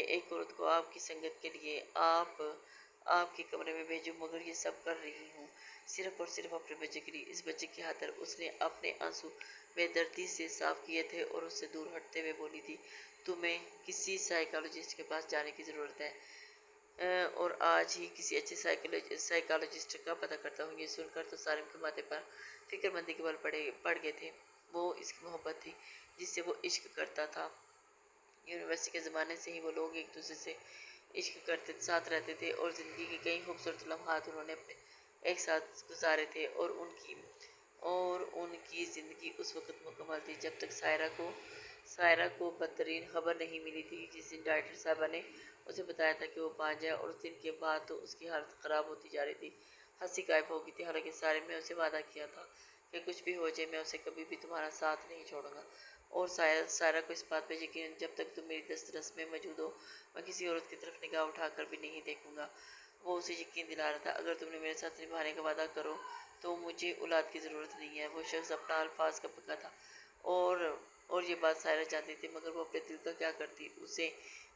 کہ ایک عورت کو آپ کی سنگت کے لیے آپ کے کمرے میں بھیجوں، مگر یہ سب کر رہی ہوں صرف اور صرف اپنے بچے کے لیے۔ اس بچے کی خاطر اس نے اپنے آنسو بے دردی سے صاف کیے تھے اور اس سے دور ہٹتے ہوئے بولی تھی، تمہیں کسی سائیکالوجسٹ کے پاس جانے کی ضرورت ہے، اور آج ہی کسی اچھے سائیکالوجسٹ کا پتہ کرتا ہوں۔ یہ سن کر تو سالم کے ماتھے پر فکر مندی کے بل پڑ گئے تھے۔ وہ اس کی محبت تھی جس سے وہ عشق کرتا تھا۔ یونیورسٹی کے زمانے سے ہی وہ لوگ ایک دوسرے سے عشق کرتے ساتھ رہتے تھے اور زندگی کے کئی خوبصورت لمحات انہوں نے اپنے ایک ساتھ گزارے تھے، اور ان کی زندگی اس وقت مکمل تھی جب تک سائرہ کو بدترین خبر نہیں ملی تھی۔ جس دن ڈاکٹر صاحبہ نے اسے بتایا تھا کہ وہ بانجھ ہے، اور اس دن کے بعد تو اس کی حالت خراب ہوتی جا رہی تھی، ہنسی غائب ہو گئی تھی۔ حالانکہ سارے میں اسے وعدہ کیا تھا کہ کچھ بھی ہو جائے میں اسے کبھی بھی تمہارا ساتھ نہیں چھوڑوں گا، اور سائرہ کو اس بات پہ یقین، جب تک تم میری دسترس میں موجود ہو میں کسی عورت کی طرف نگاہ اٹھا کر بھی نہیں دیکھوں گا۔ وہ اسے یقین دلا رہا تھا، اگر تم نے میرے ساتھ نبھانے کا وعدہ کرو تو مجھے اولاد کی ضرورت نہیں ہے۔ وہ شخص اپنا الفاظ کا پکا تھا، اور یہ بات سائرہ جانتی تھی، مگر وہ اپنے دل کا کیا کرتی؟ اسے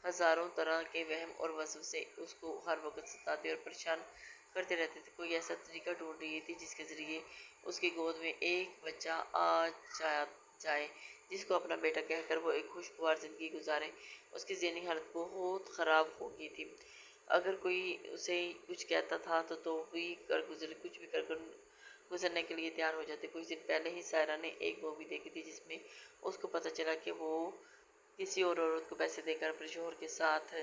ہزاروں طرح کے وہم اور وسوسے اس کو ہر وقت ستاتے اور پریشان کرتے رہتے تھے۔ کوئی ایسا طریقہ ڈھونڈ رہی تھی جس کے ذریعے اس کی گود میں ایک بچہ آ جائے جس کو اپنا بیٹا کہہ کر وہ ایک خوشگوار زندگی گزارے۔ اس کی ذہنی حالت بہت خراب ہو گئی تھی۔ اگر کوئی اسے کچھ کہتا تھا تو کچھ بھی کر گزرنے کے لیے تیار ہو جاتے۔ کچھ دن پہلے ہی سائرہ نے ایک مووی دیکھی تھی جس میں اس کو پتہ چلا کہ وہ کسی اور عورت کو پیسے دے کر اپنے شوہر کے ساتھ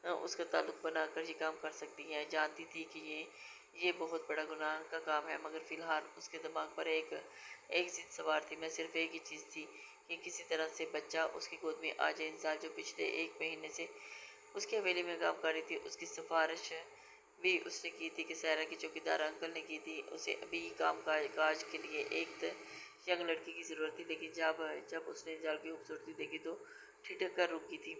اس کا تعلق بنا کر یہ کام کر سکتی ہے۔ جانتی تھی کہ یہ بہت بڑا گناہ کا کام ہے، مگر فی الحال اس کے دماغ پر ایک ضد سوار تھی۔ میں صرف ایک ہی چیز تھی کہ کسی طرح سے بچہ اس کی گود میں آ جائے۔ انسان جو پچھلے 1 مہینے سے اس کی حویلی میں کام کر رہی تھی، اس کی سفارش بھی اس نے کی تھی کہ سائرہ کے چوکیدار انکل نے کی تھی۔ اسے ابھی کام کاج کے لیے ایک ینگ لڑکی کی ضرورت تھی، لیکن جب اس نے انزال کی خوبصورتی دیکھی تو ٹھٹک کر رک گئی تھی۔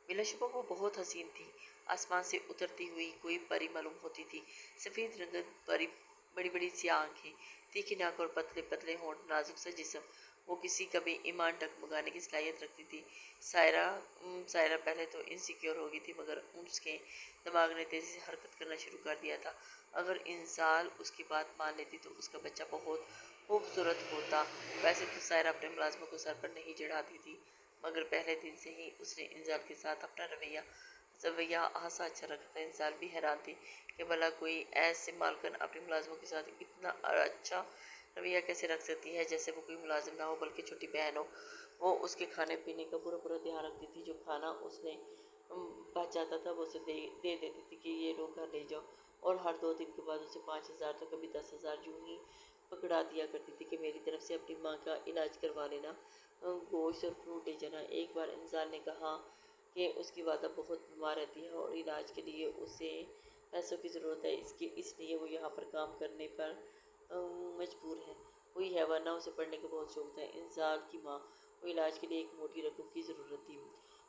بلا شبہ وہ بہت حسین تھی، آسمان سے اترتی ہوئی کوئی پری معلوم ہوتی تھی۔ سفید رنگت، بڑی بڑی سیاہ آنکھیں، تیکھی ناک اور پتلے پتلے ہونٹ، نازک سا جسم، وہ کسی کا بھی ایمان ڈگمگانے کی صلاحیت رکھتی تھی۔ سائرہ پہلے تو انسیکیور ہو گئی تھی، مگر اس کے دماغ نے تیزی سے حرکت کرنا شروع کر دیا تھا۔ اگر انزال اس کی بات مان لیتی تو اس کا بچہ بہت خوبصورت ہوتا۔ ویسے تو سائرہ اپنے ملازموں کو سر پر نہیں چڑھاتی تھی، مگر پہلے دن سے ہی اس نے انزال کے ساتھ اپنا رویہ خاصا اچھا رکھا تھا۔ انزال بھی حیران تھی کہ بھلا کوئی ایسے مالکن اپنے ملازموں کے ساتھ اتنا اچھا رویہ کیسے رکھ سکتی ہے، جیسے وہ کوئی ملازم نہ ہو بلکہ چھوٹی بہن ہو۔ وہ اس کے کھانے پینے کا پورا دھیان رکھتی تھی۔ جو کھانا اس نے بچ جاتا تھا وہ اسے دے دیتی تھی کہ یہ لوگ گھر لے جاؤ، اور ہر 2 دن کے بعد اسے 5,000 تو کبھی 10,000 یوں ہی پکڑا دیا کرتی تھی کہ میری طرف سے اپنی ماں کا علاج کروا لینا، گوشت اور فروٹ لے جانا۔ ایک بار انزال نے کہا کہ اس کی والدہ بہت بیمار رہتی ہے اور علاج کے لیے اسے پیسوں کی ضرورت ہے، اس لیے وہ یہاں پر کام کرنے پر مجبور ہوئی ہے، ورنہ اسے پڑھنے کا بہت شوق تھا۔ انزال کی ماں کو علاج کے لیے ایک موٹی رقم کی ضرورت تھی۔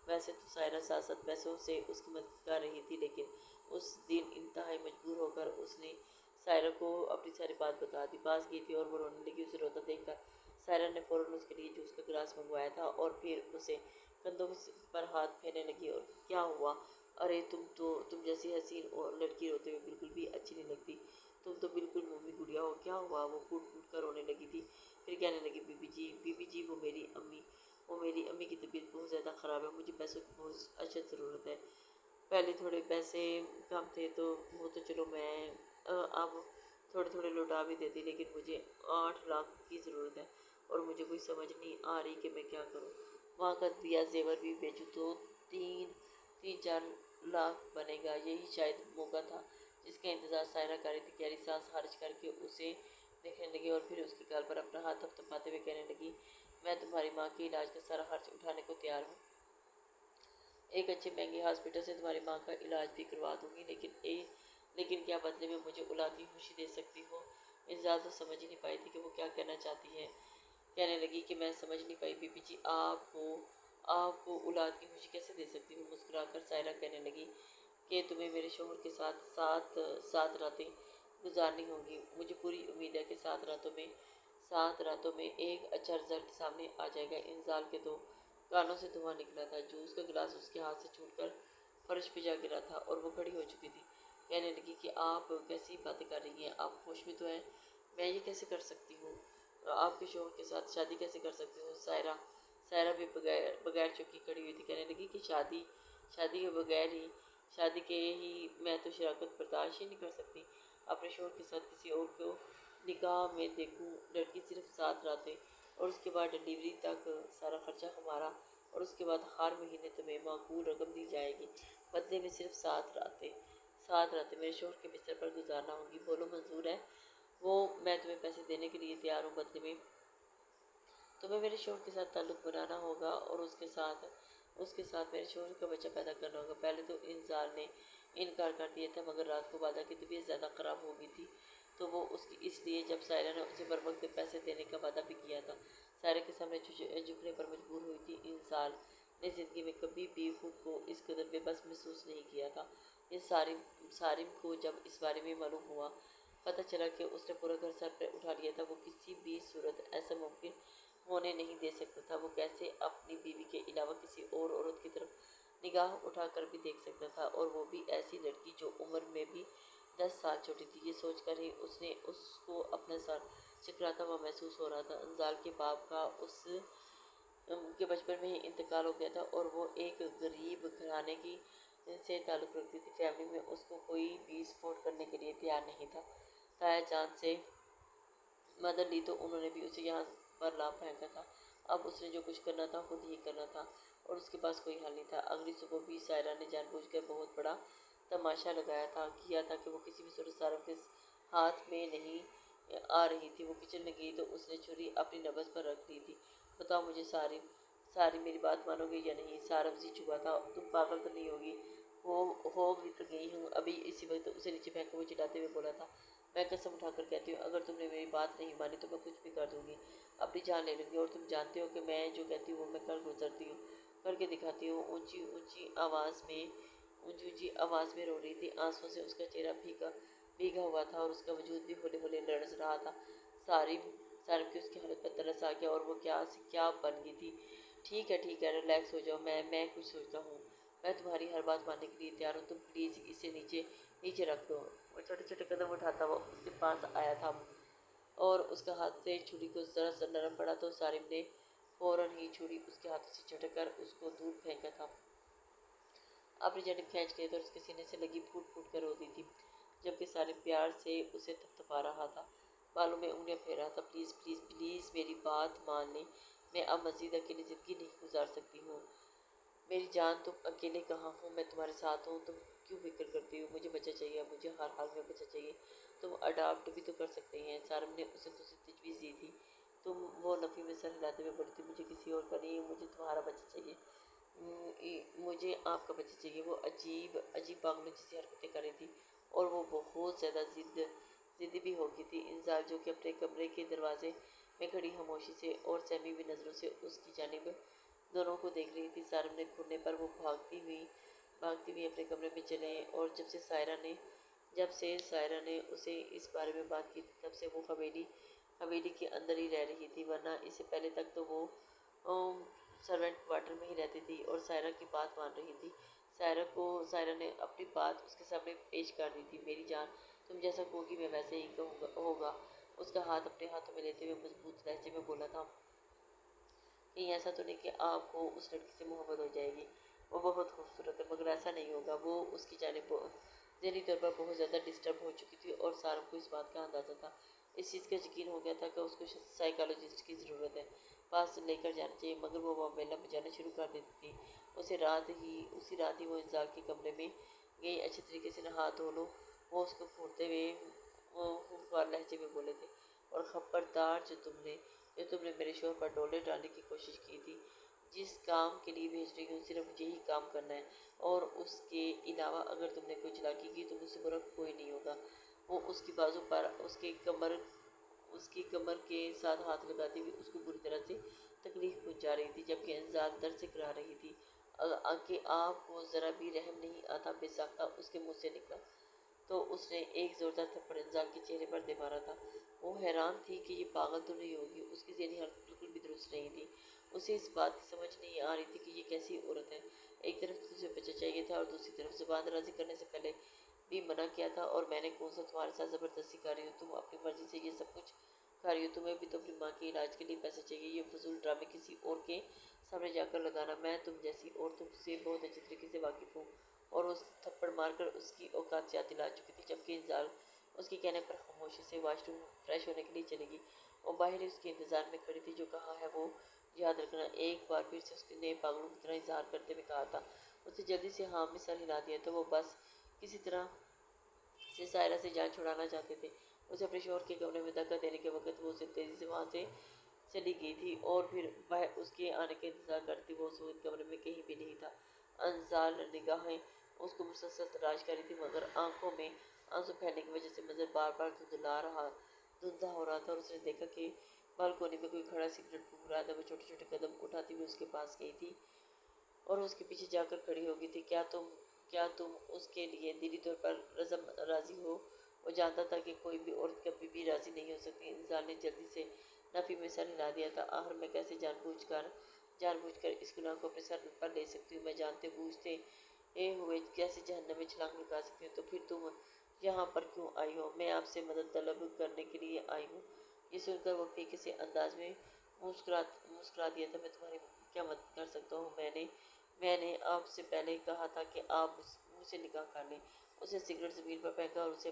ویسے تو سائرہ ساتھ ساتھ پیسوں سے اس کی مدد کر رہی تھی، لیکن اس دن انتہائی مجبور ہو کر اس نے سائرہ کو اپنی ساری بات بتا دی۔ پاس گئی تھی اور وہ رونے لگی۔ اسے روتا دیکھ کر سائرہ نے فوراً اس کے لیے جوس کا گلاس منگوایا تھا اور پھر اسے کندھوں پر ہاتھ پھیرنے لگی۔ اور کیا ہوا؟ ارے تم جیسی حسین لڑکی روتے ہوئے بالکل بھی اچھی نہیں لگتی، تم تو بالکل مومی گڑیا ہو، کیا ہوا؟ وہ پھوٹ پھوٹ کر رونے لگی تھی، پھر کہنے لگی، بی بی جی، وہ میری امی کی طبیعت بہت زیادہ خراب ہے، مجھے پیسوں کی بہت اشد ضرورت ہے۔ پہلے تھوڑے پیسے کم تھے تو وہ تو چلو میں اب تھوڑے لوٹا بھی دیتی، لیکن مجھے 8 لاکھ کی ضرورت ہے اور مجھے کوئی سمجھ نہیں آ رہی کہ میں کیا کروں۔ وہاں کا دیا زیور بھی بیچوں تو 3-4 لاکھ بنے گا۔ یہی شاید موقع تھا جس کا انتظار سائرہ کر رہی تھی۔ گہری سانس خارج کر کے اسے دیکھنے لگی اور پھر اس کے گال پر اپنا ہاتھ تھپتھپاتے ہوئے کہنے لگی، میں تمہاری ماں کے علاج کا سارا خرچ اٹھانے کو تیار ہوں، ایک اچھے مہنگے ہاسپٹل سے تمہاری ماں کا علاج بھی کروا دوں گی، لیکن کیا بدلے میں مجھے اولاد کی خوشی دے سکتی ہو؟ انزال تو سمجھ ہی نہیں پائی تھی کہ وہ کیا کہنا چاہتی ہے۔ کہنے لگی کہ میں سمجھ نہیں پائی بی بی جی، آپ کو اولاد کی خوشی کیسے دے سکتی ہوں؟ مسکرا کر سائرہ کہنے لگی کہ تمہیں میرے شوہر کے ساتھ 7 راتیں گزارنی ہوں گی۔ مجھے پوری امید ہے کہ 7 راتوں میں ایک اچھا رزلٹ سامنے آ جائے گا۔ انزال کے تو کانوں سے دھواں نکلا تھا۔ جوس کا گلاس اس کے ہاتھ سے چھوٹ کر فرش پہ جا گرا تھا اور وہ کھڑی ہو چکی تھی۔ کہنے لگی کہ آپ کیسی باتیں کر رہی ہیں؟ آپ ہوش میں تو ہیں؟ میں یہ کیسے کر سکتی ہوں؟ آپ کے شوہر کے ساتھ شادی کیسے کر سکتی ہوں؟ سائرہ بھی بغیر چکی کھڑی ہوئی تھی۔ کہنے لگی کہ شادی کے بغیر ہی میں تو شراکت برداشت ہی نہیں کر سکتی۔ اپنے شوہر کے ساتھ کسی اور کو نکاح میں دیکھوں۔ لڑکی صرف 7 راتیں اور اس کے بعد ڈلیوری تک سارا خرچہ ہمارا، اور اس کے بعد ہر مہینے تمہیں معقول رقم دی جائے گی، بدلے میں صرف 7 راتیں میرے شوہر کے بستر پر گزارنا ہوں گی۔ بولو منظور ہے؟ وہ میں تمہیں پیسے دینے کے لیے تیار ہوں، بدلے میں تمہیں میرے شوہر کے ساتھ تعلق بنانا ہوگا اور اس کے ساتھ میرے شوہر کا بچہ پیدا کرنا ہوگا۔ پہلے تو انزال نے انکار کر دیا تھا، مگر رات کو وعدہ کی طبیعت زیادہ خراب ہو گئی تھی تو وہ اس لیے جب سائرہ نے اسے بروقت پیسے دینے کا وعدہ بھی کیا تھا، سائرہ کے سامنے جھکنے پر مجبور ہوئی تھی۔ انزال نے زندگی میں کبھی بھی خود کو اس قدر بے بس محسوس نہیں کیا تھا۔ یہ سارم کو جب اس بارے میں معلوم ہوا، پتہ چلا کہ اس نے پورا گھر سر پہ اٹھا لیا تھا، وہ کسی بھی صورت ایسا ممکن ہونے نہیں دے سکتا تھا۔ وہ کیسے اپنی بیوی کے علاوہ کسی اور عورت کی طرف نگاہ اٹھا کر بھی دیکھ سکتا تھا، اور وہ بھی ایسی لڑکی جو عمر میں بھی 10 سال چھوٹی تھی۔ یہ سوچ کر ہی اس کو اپنا سر چکراتا ہوا محسوس ہو رہا تھا۔ انزال کے باپ کا اس کے بچپن میں ہی انتقال ہو گیا تھا اور وہ ایک غریب گھرانے سے تعلق رکھتی تھی۔ فیملی میں اس کو کوئی بھی سپورٹ کرنے کے لیے تیار نہیں تھا۔ تایا جان سے مدد لی تو انہوں نے بھی اسے یہاں پر لا پھینکا تھا۔ اب اس نے جو کچھ کرنا تھا خود ہی کرنا تھا اور اس کے پاس کوئی حل نہیں تھا۔ اگلی صبح بھی سائرہ نے جان بوجھ کر بہت بڑا تماشا کیا تھا کہ وہ کسی بھی صورت سارم کے ہاتھ میں نہیں آ رہی تھی۔ وہ کچن میں گئی تو اس نے چھری اپنی نبض پر رکھ لی تھی۔ بتاؤ مجھے سارم میری بات مانو گے یا نہیں؟ سارم جی چکا تھا۔ تم پاگل تو نہیں ہوگی؟ ہو بھی تو گئی ہوں۔ ابھی اسی وقت اسے نیچے پھینک کر وہ چلاتے ہوئے بولا تھا، میں قسم اٹھا کر کہتی ہوں اگر تم نے میری بات نہیں مانی تو میں کچھ بھی کر دوں گی، اپنی جان لے لوں گی، اور تم جانتے ہو کہ میں جو کہتی ہوں وہ میں کر کے دکھاتی ہوں۔ اونچی اونچی آواز میں رو رہی تھی۔ آنسوؤں سے اس کا چہرہ بھیگا ہوا تھا اور اس کا وجود بھی ہولے ہولے لرز رہا تھا۔ سارم کی اس کی حالت پر ترس آ گیا اور وہ کیا بن گئی تھی۔ ٹھیک ہے ریلیکس ہو جاؤ، میں کچھ سوچتا ہوں، میں تمہاری ہر بات ماننے کے لیے تیار ہوں، تم پلیز اسے نیچے رکھ دو۔ وہ چھوٹے چھوٹے قدم اٹھاتا ہوا اس کے پاس آیا تھا اور اس کا ہاتھ سے چھری کو ذرا سا نرم پڑا تو سارم نے فوراً ہی چھری اس کے ہاتھ سے جھٹک کر اس کو دور پھینکا تھا۔ اپنی جانب کھینچ لیا تو اس کے سینے سے لگی پھوٹ پھوٹ کر روتی تھی، جبکہ سارم پیار سے اسے تھپتھپا رہا تھا، بالوں میں انگلیاں پھیر رہا تھا۔ پلیز میری بات مان لیں، میں اب مزید اکیلی زندگی نہیں گزار سکتی ہوں۔ میری جان، تم اکیلے کہاں ہو؟ میں تمہارے ساتھ ہوں۔ تم کیوں فکر کرتی ہو؟ مجھے بچہ چاہیے، مجھے ہر حال میں بچہ چاہیے۔ تم اڈاپٹ بھی تو کر سکتے ہیں۔ سارم نے اسے تجویز دی تھی۔ وہ نفی میں سر ہلاتے ہوئے بولی تھی، مجھے کسی اور کا نہیں، مجھے تمہارا بچہ چاہیے، مجھے آپ کا بچہ چاہیے۔ وہ عجیب پاگلوں جیسی حرکتیں کر رہی تھی اور وہ بہت زیادہ ضدی بھی ہو گئی تھی۔ انزال جو کہ اپنے کمرے کے دروازے میں کھڑی خاموشی سے اور سہمی ہوئی نظروں سے اس کی جانب دونوں کو دیکھ رہی تھی۔ سارم نے کھلنے پر وہ بھاگتی ہوئی اپنے کمرے میں چلے آئیں اور جب سے سائرہ نے اسے اس بارے میں بات کی تھی تب سے وہ حویلی کے اندر ہی رہ رہی تھی، ورنہ اس سے پہلے تک تو وہ سرونٹ کوارٹر میں ہی رہتی تھی اور سائرہ کی بات مان رہی تھی۔ سائرہ نے اپنی بات اس کے سامنے پیش کر دی تھی۔ میری جان، تم جیسا کہوگی میں ویسے ہی ہوگا۔ اس کا ہاتھ اپنے ہاتھوں میں لیتے ہوئے مضبوط لہجے میں بولا تھا، کہیں ایسا تو نہیں کہ آپ کو اس لڑکی سے محبت ہو جائے گی؟ وہ بہت خوبصورت ہے، مگر ایسا نہیں ہوگا۔ وہ اس کی جانب ذہنی طور پر بہت زیادہ ڈسٹرب ہو چکی تھی اور سارم کو اس بات کا اندازہ تھا۔ اس چیز کا یقین ہو گیا تھا کہ اس کو سائیکالوجسٹ کی ضرورت ہے، پاس لے کر جانا چاہیے، مگر وہ موبائل بجانا شروع کر دیتی تھی۔ اسی رات ہی وہ انزال کے کمرے میں گئی۔ اچھے طریقے سے نہا دھو لو، وہ اس کو پھوڑتے ہوئے خوار لہجے میں بولے تھے، اور خبردار، جو تم نے میرے شوہر پر ڈولے ڈالنے کی کوشش کی تھی، جس کام کے لیے بھیج رہی ہوں صرف یہی کام کرنا ہے، اور اس کے علاوہ اگر تم نے کوئی چالاکی کی تو مجھ سے برا کوئی نہیں ہوگا۔ وہ اس کی بازو پر اس کی کمر کے ساتھ ہاتھ لگاتی ہوئی اس کو بری طرح سے تکلیف پہنچا رہی تھی، جبکہ انزال درد سے کرا رہی تھی کہ آپ کو ذرا بھی رحم نہیں آتا، بے ساختہ اس کے منہ سے نکلا تو اس نے ایک زوردار تھپڑ انزال کے چہرے پر دے مارا تھا۔ وہ حیران تھی کہ یہ پاگل تو نہیں ہوگی، اس کی ذہنی حالت بالکل بھی درست نہیں تھی۔ اسے اس بات کی سمجھ نہیں آ رہی تھی کہ یہ کیسی عورت ہے۔ ایک طرف تو اسے بچہ چاہیے تھا اور دوسری طرف زبان درازی کرنے سے پہلے بھی منع کیا تھا، اور میں نے کون سا تمہارے ساتھ زبردستی کر رہی ہوں؟ تم اپنی مرضی سے یہ سب کچھ کر رہی ہو، تمہیں بھی تو اپنی ماں کے علاج کے لیے پیسے چاہیے، یہ فضول ڈرامے کسی اور کے سامنے جا کر لگانا۔ میں تم جیسی عورتوں سے بہت اچھے طریقے سے واقف ہوں۔ اور وہ تھپڑ مار کر اس کی اوقات سے یاد دلا چکی تھی، جبکہ انزال اس کے کہنے پر خاموشی سے واش روم فریش ہونے کے لیے چلے گی۔ وہ باہر ہی اس کے انتظار میں کھڑی تھی۔ جو کہا ہے وہ یاد رکھنا، ایک بار پھر سے اس نے پاگلوں کی طرح اظہار کرتے ہوئے کہا تھا۔ اسے جلدی سے ہاں میں سر ہلا دیا تو وہ بس کسی طرح سے سائرہ سے جان چھڑانا چاہتے تھے۔ اسے اپنے شوہر کے کمرے میں دھکا دینے کے وقت وہ اسے تیزی سے وہاں سے چلی گئی تھی، اور پھر اس کے آنے کا انتظار کرتی وہ اس وقت کمرے میں کہیں بھی نہیں تھا۔ انزال نگاہیں اس کو مسلسل تلاش کر رہی تھی، مگر آنکھوں میں آنسو پھیلنے کی وجہ سے منظر بار بار دھندلا ہو رہا تھا، اور اس نے دیکھا کہ بالکونی میں کوئی کھڑا سگریٹ پھونک رہا تھا۔ وہ چھوٹے چھوٹے قدم اٹھاتی ہوئی اس کے پاس گئی تھی اور اس کے پیچھے جا کر کھڑی ہو گئی تھی۔ کیا تم اس کے لیے دلی طور پر راضی ہو؟ وہ جانتا تھا کہ کوئی بھی عورت کبھی بھی راضی نہیں ہو سکتی۔ انزال نے جلدی سے نفی میں سر ہلا دیا تھا۔ آخر میں کیسے جان بوجھ کر اس گناہ کو اپنے سر پر لے سکتی ہوں؟ میں جانتے بوجھتے ہوئے کیسے جہنم میں چھلانگ لگا سکتی ہوں؟ تو پھر تم یہاں پر کیوں آئی ہو؟ میں آپ سے مدد طلب کرنے کے لیے آئی ہوں۔ یہ سن کر وہ پھیکے سے انداز میں مسکرا دیا تھا۔ میں تمہاری کیا مدد کر سکتا ہوں؟ میں نے آپ سے پہلے کہا تھا کہ آپ مجھ سے نکاح کر لیں۔ اس نے سگریٹ زمین پر پھینکا اور اسے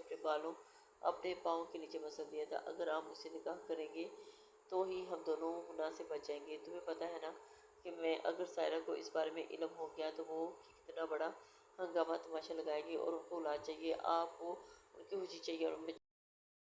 اپنے پاؤں کے نیچے مسل دیا تھا۔ اگر آپ مجھ سے نکاح کریں گے تو ہی ہم دونوں گناہ سے بچ جائیں گے۔ تمہیں پتہ ہے نا کہ اگر سائرہ کو اس بارے میں علم ہو گیا تو وہ کتنا بڑا ہنگامہ تماشا لگائے گی، اور ان کو اولاد چاہیے، آپ کو ان کی خوشی چاہیے، اور